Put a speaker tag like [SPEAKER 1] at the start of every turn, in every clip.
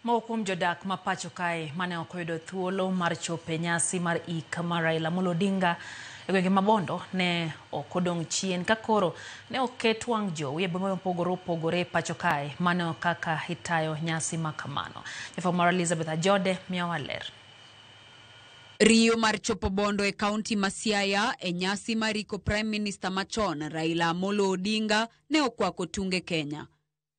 [SPEAKER 1] Mokum jodak ma pacho kae mane okoyudo thuolo mar chope nyasi mar ik mar Raila Amolo Odinga e gwenge mabondo ne okodong' chien ka koro ne oket wang' jowi e bombe mopogore pacho kae mane kaka hitayo nyasi makamano. Jafwambo mar Elizabeth Ajode miyowa ler.
[SPEAKER 2] Rio mar chopo bondo e kaunti ma Siaya e nyasi mar iko Prime Minister machon Raila Amolo Odinga ne okwako tunge Kenya.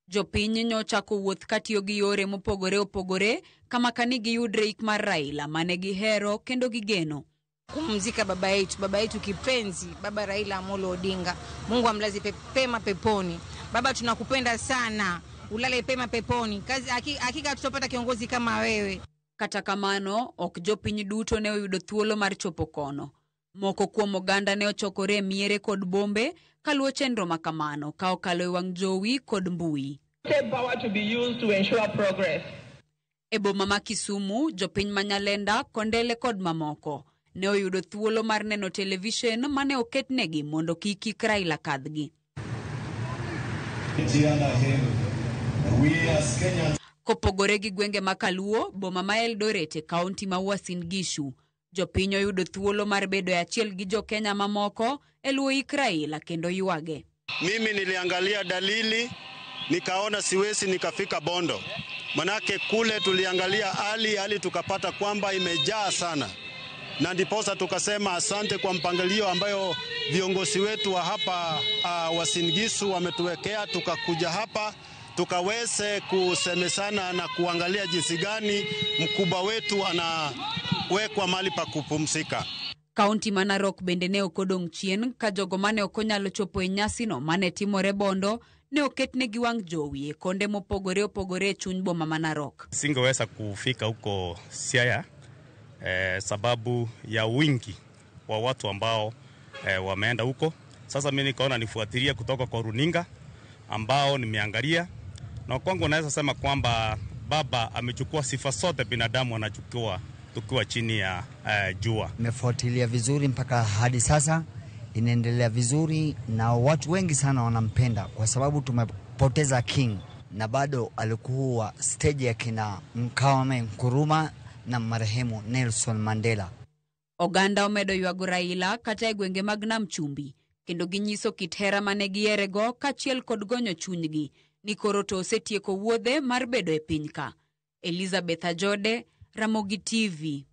[SPEAKER 2] Jopiny nyochako wuoth katiyo gi yore mopogore opogore kama kani giyudre ik mar Raila mane gihero kendo gigeno.
[SPEAKER 3] Kumzika baba yetu kipenzi, baba Raila Amolo Odinga. Mungu amlaze pema peponi. Baba tunakupenda sana. Ulale pema peponi. Kazi hakika tutapata kiongozi kama wewe.
[SPEAKER 2] Kata kamano, ok jopiny duto ne oyudo thuolo mar chopo kono. Moko kuom oganda ne ochokore miere kod bombe kaluwo chenro makamano ka okalo e wang' jowi kod mbui.
[SPEAKER 4] Power to be used to ensure progress.
[SPEAKER 2] E boma ma Kisumu, jopiny Manyalenda, Kondele kod mamoko ne oyudo thuolo mar neno television mane oketnegi mondo kik Raila kadhgi. Kopogore gi gwenge makaluo, boma ma Eldoret e kaunti ma Uasin Gishu, jopiny oyudo thuolo mar bedo e achiel gi jo Kenya mamoko e luwo ik Raila kendo yuage.
[SPEAKER 5] Mimi niliangalia dalili, nikaona siwezi nikafika Bondo. Manake kule tuliangalia hali tukapata kwamba imejaa sana. Na ndiposa tukasema asante kwa mpangilio ambayo viongozi wetu wa hapa Uasin Gishu wametuwekea, tukakuja hapa tukaweze kusemesana na kuangalia jinsi gani mkubwa wetu anawekwa mahali pa kupumzika.
[SPEAKER 2] Kaunti ma Narok bende ne okodong' chien ka jogo mane okonyalo chopo e nyasi no mane timore Bondo ne oketnegi wang' jowi e konde mopogore opogore e chuny boma ma Narok.
[SPEAKER 6] Singeweza kufika huko Siaya sababu ya wingi wa watu ambao wameenda huko. Sasa mimi nikaona nifuatilie kutoka kwa runinga ambao nimeangalia, na kwangu naweza sema kwamba baba amechukua sifa zote binadamu anachukua tukiwa chini ya jua.
[SPEAKER 7] Nimefuatilia vizuri mpaka hadi sasa inaendelea vizuri na watu wengi sana wanampenda kwa sababu tumepoteza king na bado alikuwa stage ya kina Kwame Nkrumah na marehemu Nelson Mandela.
[SPEAKER 2] Oganda omedo yuago Raila kata e gwenge mag Nam Chumbi kendo ginyiso kit hera mane giyerego kachiel kod gonyo chunygi ni koro to osetieko wuodhe mar bedo e piny ka. Elizabeth Ajode, Ramogi TV.